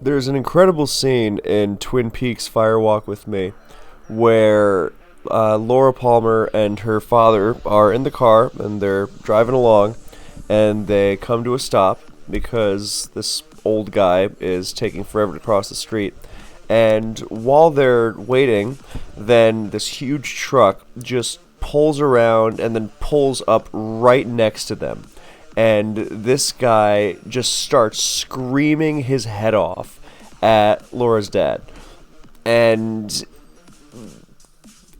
There's an incredible scene in Twin Peaks Fire Walk with Me where Laura Palmer and her father are in the car and they're driving along and they come to a stop because this old guy is taking forever to cross the street. And while they're waiting, then this huge truck just pulls around and then pulls up right next to them. And this guy just starts screaming his head off at Laura's dad. And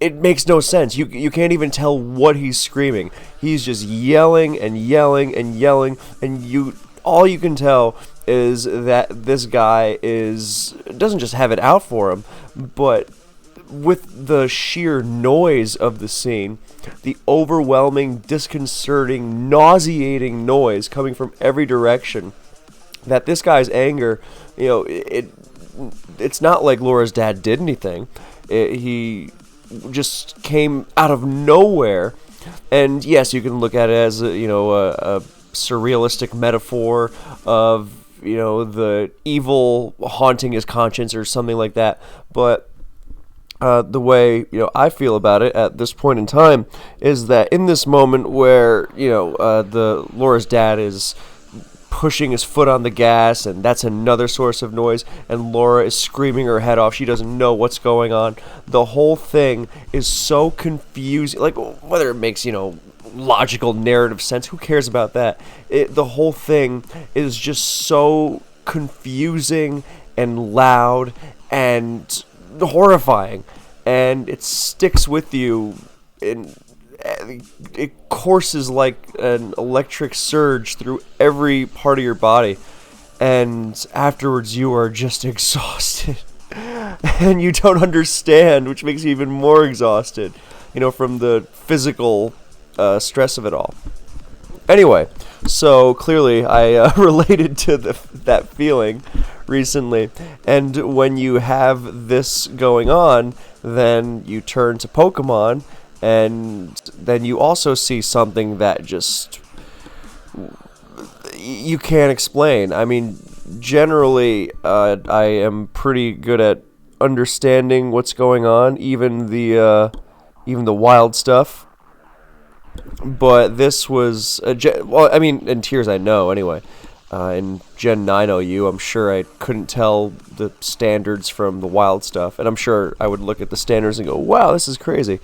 it makes no sense. You can't even tell what he's screaming. He's just yelling and yelling and yelling, and all you can tell is that this guy doesn't just have it out for him, but with the sheer noise of the scene, the overwhelming, disconcerting, nauseating noise coming from every direction, that this guy's anger, it's not like Laura's dad did anything. He just came out of nowhere. And yes, you can look at it as a surrealistic metaphor of the evil haunting his conscience or something like that. But the way I feel about it at this point in time is that in this moment where the Laura's dad is pushing his foot on the gas, and that's another source of noise, and Laura is screaming her head off. She doesn't know what's going on. The whole thing is so confusing. Like, whether it makes, logical narrative sense, who cares about that? The whole thing is just so confusing and loud and horrifying, and it sticks with you, and it courses like an electric surge through every part of your body, and afterwards you are just exhausted and you don't understand, which makes you even more exhausted, from the physical stress of it all. Anyway, so clearly I related to that feeling recently, and when you have this going on, then you turn to Pokemon, and then you also see something that just you can't explain. I mean, generally, I am pretty good at understanding what's going on, even the wild stuff. But this was in Tears I know anyway. In Gen 9 OU, I'm sure I couldn't tell the standards from the wild stuff, and I'm sure I would look at the standards and go, "Wow, this is crazy."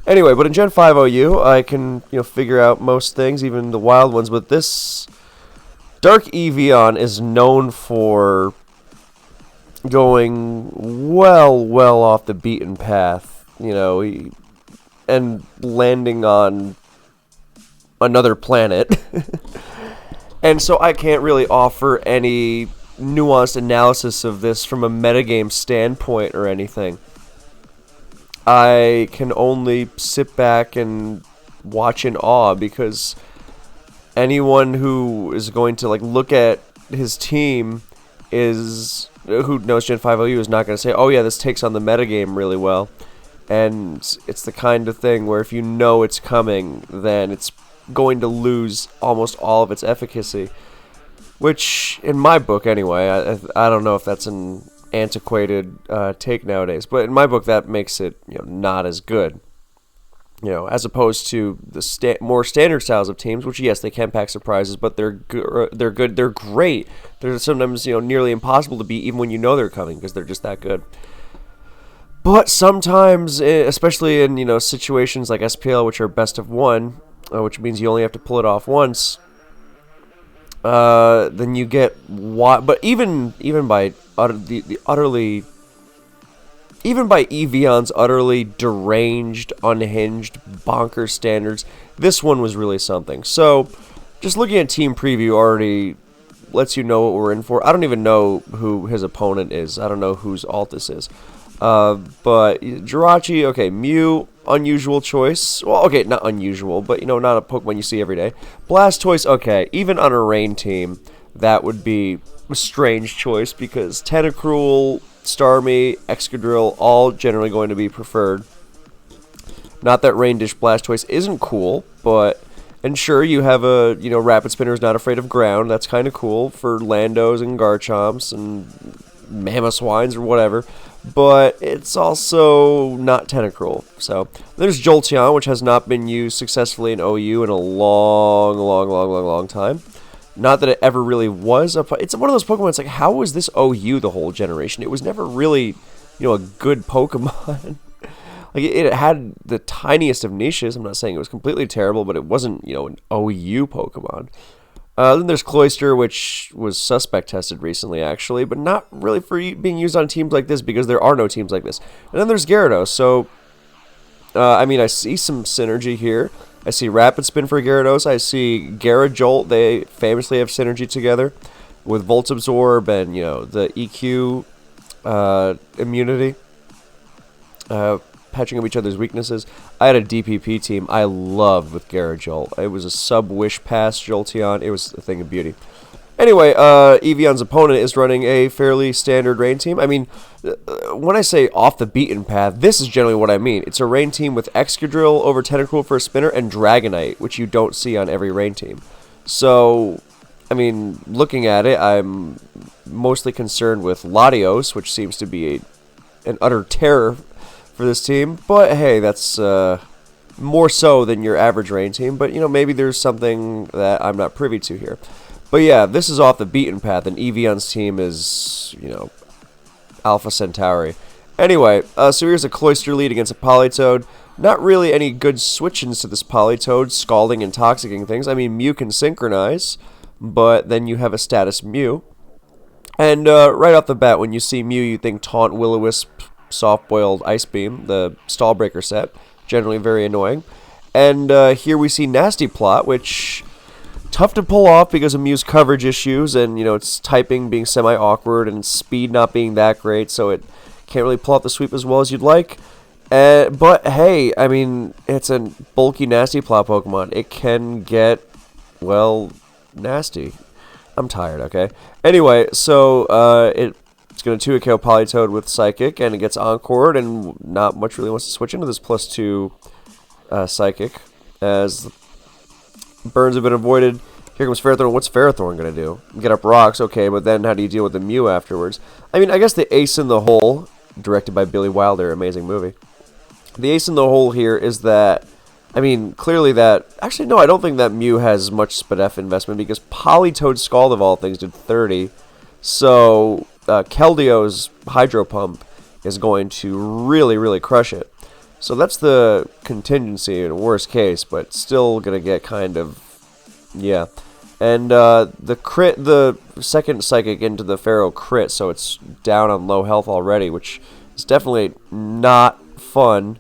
Anyway, but in Gen 5 OU, I can figure out most things, even the wild ones. But this Dark Evian is known for going well off the beaten path, and landing on another planet. And so I can't really offer any nuanced analysis of this from a metagame standpoint or anything. I can only sit back and watch in awe, because anyone who is going to look at his team who knows Gen 5 OU is not going to say, "Oh yeah, this takes on the metagame really well." And it's the kind of thing where if you know it's coming, then it's going to lose almost all of its efficacy, which in my book anyway, I don't know if that's an antiquated take nowadays, but in my book that makes it not as good, as opposed to the more standard styles of teams, which yes, they can pack surprises, but they're good, they're great. They're sometimes nearly impossible to beat, even when you know they're coming, because they're just that good. But sometimes, especially in situations like SPL, which are best of one, which means you only have to pull it off once, then you get but even by Evian's utterly deranged, unhinged, bonkers standards, this one was really something. So just looking at team preview already lets you know what we're in for. I don't even know who his opponent is. I don't know whose Altus is. But Jirachi, okay, Mew, unusual choice. Well, okay, not unusual, but not a Pokemon you see every day. Blastoise, okay, even on a rain team, that would be a strange choice, because Tentacruel, Starmie, Excadrill, all generally going to be preferred. Not that Rain Dish Blastoise isn't cool, but and sure, you have a Rapid Spinner is not afraid of ground. That's kind of cool for Landos and Garchomps and mammoth swines or whatever, but it's also not Tentacruel. So there's Jolteon, which has not been used successfully in OU in a long time. Not that it ever really was. It's one of those Pokemon, it's like, how was this OU the whole generation? It was never really, a good Pokemon. Like, it had the tiniest of niches. I'm not saying it was completely terrible, but it wasn't, an OU Pokemon. Then there's Cloyster, which was suspect tested recently, actually, but not really for being used on teams like this because there are no teams like this. And then there's Gyarados. So, I see some synergy here. I see Rapid Spin for Gyarados. I see Gyarajolt. They famously have synergy together with Volt Absorb and, the EQ immunity. Patching up each other's weaknesses. I had a DPP team I loved with Gyarajolt. It was a sub-wish pass Jolteon. It was a thing of beauty. Anyway, Eevion's opponent is running a fairly standard rain team. I mean, when I say off the beaten path, this is generally what I mean. It's a rain team with Excadrill over Tentacruel for a spinner and Dragonite, which you don't see on every rain team. So, I mean, looking at it, I'm mostly concerned with Latios, which seems to be an utter terror for this team, but hey, that's more so than your average rain team, but maybe there's something that I'm not privy to here. But yeah, this is off the beaten path, and Eevion's team is, Alpha Centauri. Anyway, so here's a Cloyster lead against a Politoed. Not really any good switch-ins to this Politoed, scalding and toxicking things. I mean, Mew can synchronize, but then you have a status Mew. And right off the bat, when you see Mew, you think Taunt, Will-O-Wisp, Soft-Boiled Ice Beam, the Stall Breaker set, generally very annoying. And here we see Nasty Plot, which tough to pull off because of Mew's coverage issues, and its typing being semi-awkward and speed not being that great, so it can't really pull off the sweep as well as you'd like. But hey, I mean, it's a bulky Nasty Plot Pokemon. It can get, well, nasty. I'm tired, okay? Anyway, so it's going to 2-KO Politoed with Psychic, and it gets Encored, and not much really wants to switch into this +2 Psychic, as burns have been avoided. Here comes Ferrothorn. What's Ferrothorn going to do? Get up rocks, okay, but then how do you deal with the Mew afterwards? I mean, I guess the Ace in the Hole, directed by Billy Wilder, amazing movie. The Ace in the Hole here is that, I mean, clearly that... Actually, no, I don't think that Mew has much SPDF investment, because Politoed Scald, of all things, did 30, so... Keldio's Hydro Pump is going to really crush it. So that's the contingency in worst case, but still going to get kind of, yeah. And the second Psychic into the Pharaoh crit, so it's down on low health already, which is definitely not fun.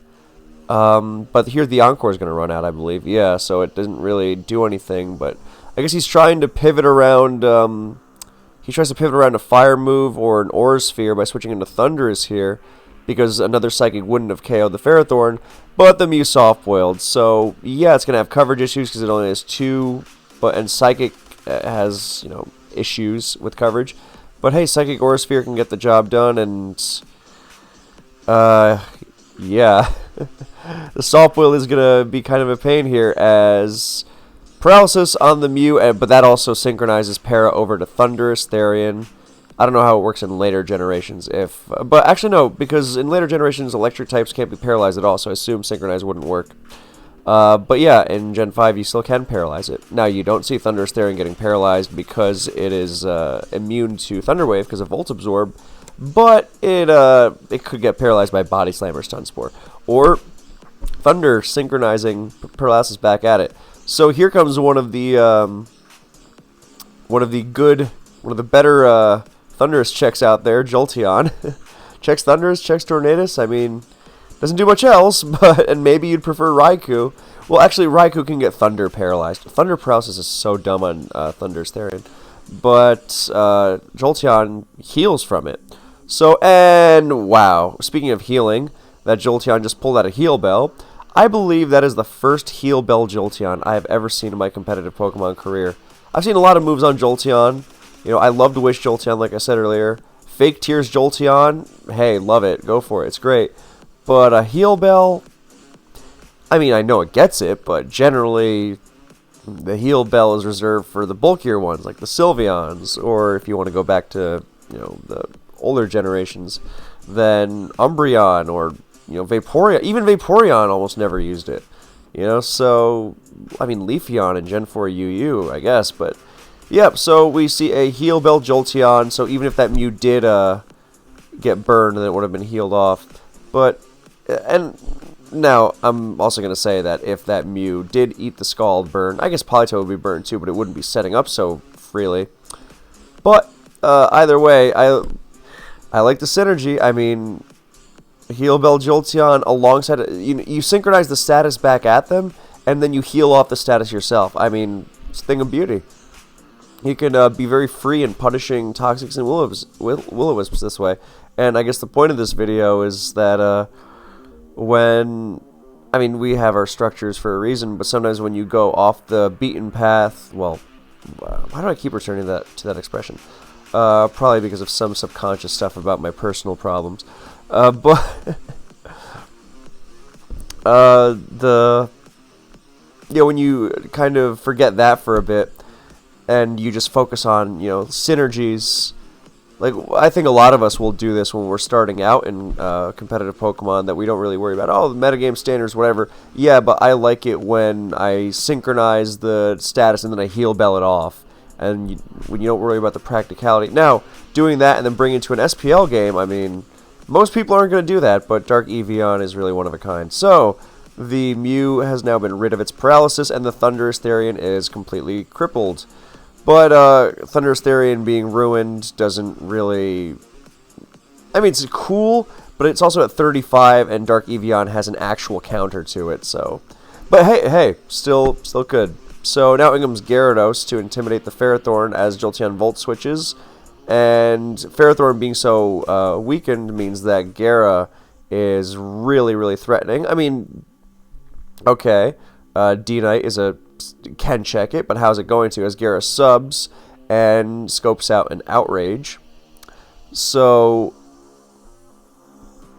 But here the Encore is going to run out, I believe. Yeah, so it doesn't really do anything, but I guess he's trying to pivot around... He tries to pivot around a Fire move or an Aura Sphere by switching into Thunderous here, because another Psychic wouldn't have KO'd the Ferrothorn, but the Mew soft-boiled. So, yeah, it's going to have coverage issues because it only has 2, and Psychic has, issues with coverage. But hey, Psychic Aura Sphere can get the job done, and, yeah. The soft-boiled is going to be kind of a pain here, as... Paralysis on the Mew, but that also synchronizes Para over to Thunderous, Therian. I don't know how it works in later generations, but actually no, because in later generations electric types can't be paralyzed at all, so I assume Synchronize wouldn't work. But yeah, in Gen 5 you still can paralyze it. Now you don't see Thunderous Therian getting paralyzed because it is immune to Thunder Wave because of Volt Absorb, but it could get paralyzed by Body Slam or Stun Spore. Or Thunder synchronizing paralysis back at it. So here comes one of the better Thunderous checks out there, Jolteon. Checks Thunderous, checks Tornadus. I mean, doesn't do much else, and maybe you'd prefer Raikou. Well, actually, Raikou can get Thunder paralyzed. Thunder paralysis is so dumb on Thunderous Therian. But Jolteon heals from it. So, and wow, speaking of healing, that Jolteon just pulled out a Heal Bell. I believe that is the first Heal Bell Jolteon I have ever seen in my competitive Pokemon career. I've seen a lot of moves on Jolteon. I love to Wish Jolteon, like I said earlier. Fake Tears Jolteon, hey, love it. Go for it. It's great. But a Heal Bell, I mean, I know it gets it, but generally the Heal Bell is reserved for the bulkier ones, like the Sylveons, or if you want to go back to, the older generations than Umbreon or, Vaporeon. Even Vaporeon almost never used it. So, I mean, Leafeon in Gen 4 UU, I guess, but, yep, so we see a Heal Bell Jolteon, so even if that Mew did, get burned, then it would have been healed off, but, and now, I'm also going to say that if that Mew did eat the Scald burn, I guess Politoed would be burned too, but it wouldn't be setting up so freely, but, either way, I like the synergy. I mean, Heal Bell Jolteon alongside you synchronize the status back at them, and then you heal off the status yourself. I mean, it's a thing of beauty. You can be very free in punishing Toxics and Will-O-Wisps this way. And I guess the point of this video is that we have our structures for a reason, but sometimes when you go off the beaten path, well, why do I keep returning to that expression? Probably because of some subconscious stuff about my personal problems. But when you kind of forget that for a bit and you just focus on, synergies, like, I think a lot of us will do this when we're starting out in competitive Pokemon, that we don't really worry about, the metagame standards, whatever. Yeah, but I like it when I synchronize the status and then I heal bell it off. And when you don't worry about the practicality. Now, doing that and then bringing it to an SPL game, I mean, most people aren't going to do that, but Dark Evian is really one of a kind. So, the Mew has now been rid of its paralysis, and the Thundurus Therian is completely crippled. But Thundurus Therian being ruined doesn't really... I mean, it's cool, but it's also at 35, and Dark Evian has an actual counter to it, so... But hey, still good. So now in comes Gyarados to intimidate the Ferrothorn as Jolteon Volt switches. And Ferrothorn being so weakened means that Gyara is really, really threatening. I mean, okay, D-Knight can check it, but how's it going to? As Gyara subs and scopes out an Outrage. So,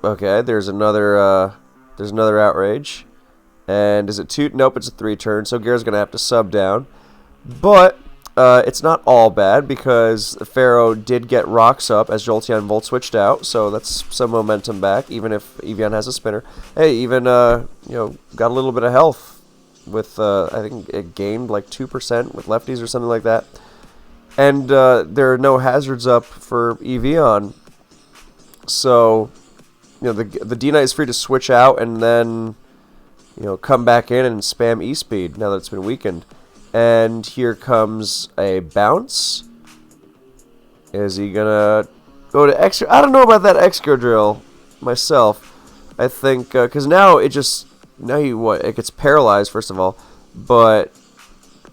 okay, there's another Outrage. And is it 2? Nope, it's a 3 turn, so Gyara's going to have to sub down. But it's not all bad, because Pharaoh did get rocks up as Jolteon Volt switched out, so that's some momentum back, even if Evian has a spinner. Hey, even, got a little bit of health with, I think it gained like 2% with lefties or something like that. And there are no hazards up for Evian. So, the D-Knight is free to switch out and then... come back in and spam E-Speed now that it's been weakened. And here comes a bounce. Is he gonna go to Extra? I don't know about that Excadrill myself. I think, because now it gets paralyzed, first of all. But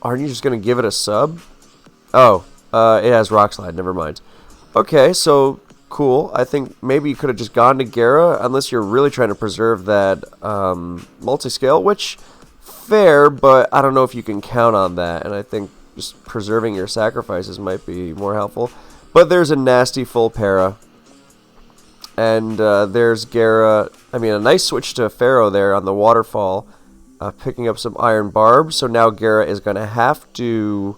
aren't you just gonna give it a sub? Oh, it has Rock Slide, never mind. Okay, so... cool. I think maybe you could have just gone to Gyara, unless you're really trying to preserve that multi-scale, which, fair, but I don't know if you can count on that, and I think just preserving your sacrifices might be more helpful. But there's a nasty full para, and there's Gyara. I mean, a nice switch to Pharaoh there on the waterfall, picking up some Iron Barb, so now Gyara is going to have to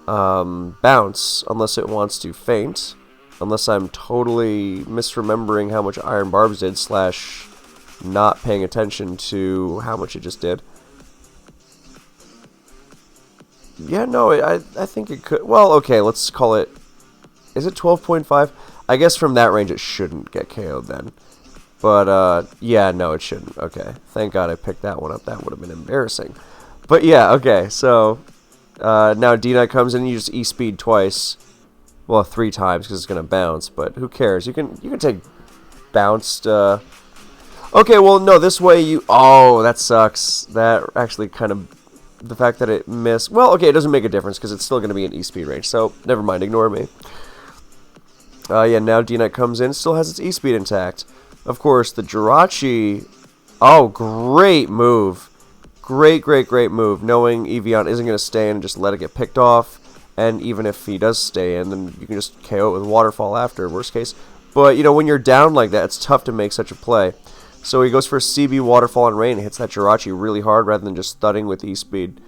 bounce, unless it wants to faint. Unless I'm totally misremembering how much Iron Barbs did, / not paying attention to how much it just did. Yeah, no, I think it could... Well, okay, let's call it... Is it 12.5? I guess from that range it shouldn't get KO'd then. But, yeah, no, it shouldn't. Okay, thank God I picked that one up. That would have been embarrassing. But, yeah, okay, so... now D-Knight comes in and you just E-Speed twice. Well, 3 times because it's going to bounce, but who cares? You can take bounced... Okay, well, no, this way you... Oh, that sucks. That actually kind of... The fact that it missed... Well, okay, it doesn't make a difference because it's still going to be in E-Speed range, so never mind, ignore me. Yeah, now D-Knight comes in, still has its E-Speed intact. Of course, the Jirachi... Oh, great move. Great move, knowing Evian isn't going to stay in and just let it get picked off. And even if he does stay in, then you can just KO it with Waterfall after, worst case. But, when you're down like that, it's tough to make such a play. So he goes for CB, Waterfall, and Rain, hits that Jirachi really hard rather than just thudding with E-Speed.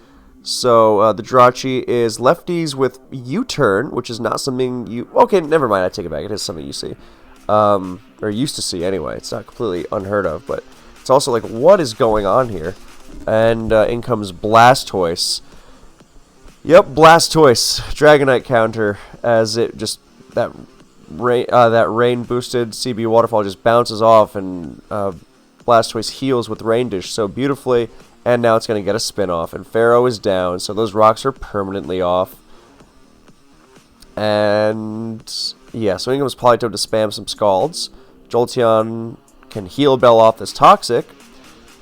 So the Jirachi is lefties with U-turn, which is not something you... Okay, never mind, I take it back. It is something you see. Or used to see anyway. It's not completely unheard of, but it's also like, what is going on here? And in comes Blastoise. Yep, Blastoise. Dragonite counter, as it just... That rain boosted CB waterfall just bounces off, and Blastoise heals with Rain Dish so beautifully. And now it's going to get a spin-off. And Pharaoh is down, so those rocks are permanently off. And yeah, so in comes Politoed to spam some Scalds. Jolteon can heal Bell this Toxic.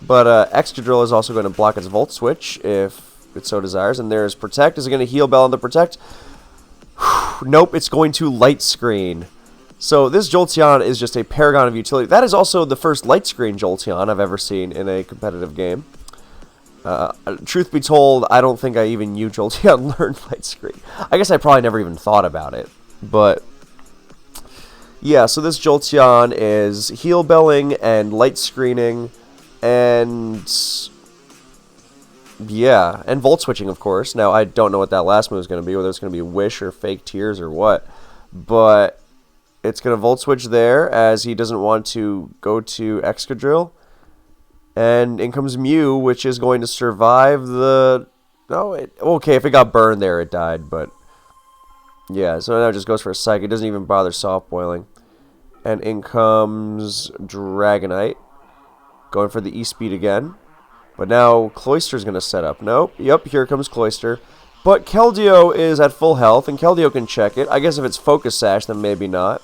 But Excadrill is also going to block its Volt Switch if it so desires. And there's Protect. Is it going to heal Bell on the Protect? Nope, it's going to Light Screen. So this Jolteon is just a paragon of utility. That is also the first Light Screen Jolteon I've ever seen in a competitive game. Truth be told, I don't think I even knew Jolteon learned Light Screen. I guess I probably never even thought about it. But yeah, so this Jolteon is heal belling and light screening, and yeah, and volt switching, of course. Now, I don't know what that last move is going to be, whether it's going to be Wish or Fake Tears or what, but it's going to volt switch there, as he doesn't want to go to Excadrill. And in comes Mew, which is going to survive the... okay, if it got burned there, it died, but... Yeah, so now it just goes for a Psych. It doesn't even bother soft boiling. And in comes Dragonite. Going for the E-Speed again. But now Cloyster's going to set up. Nope. Yep, here comes Cloyster. But Keldeo is at full health, and Keldeo can check it. I guess if it's Focus Sash, then maybe not.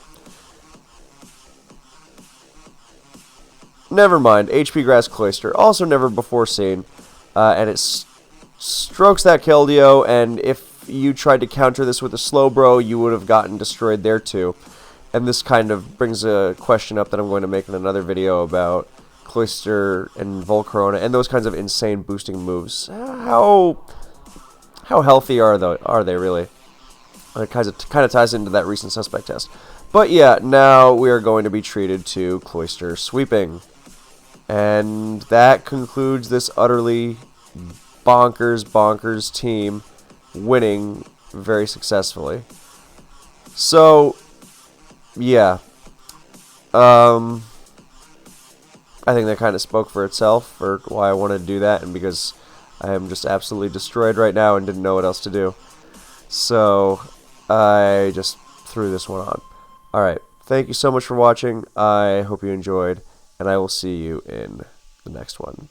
Never mind. HP Grass Cloyster. Also never before seen. And it strokes that Keldeo, and if you tried to counter this with a Slowbro, you would have gotten destroyed there too. And this kind of brings a question up that I'm going to make in another video about Cloyster and Volcarona and those kinds of insane boosting moves. How healthy are they really? It kind of ties into that recent suspect test. But yeah, now we are going to be treated to Cloyster sweeping. And that concludes this utterly bonkers team winning very successfully. So, yeah. I think that kind of spoke for itself for why I wanted to do that, and because I am just absolutely destroyed right now and didn't know what else to do. So, I just threw this one on. Alright, thank you so much for watching. I hope you enjoyed, and I will see you in the next one.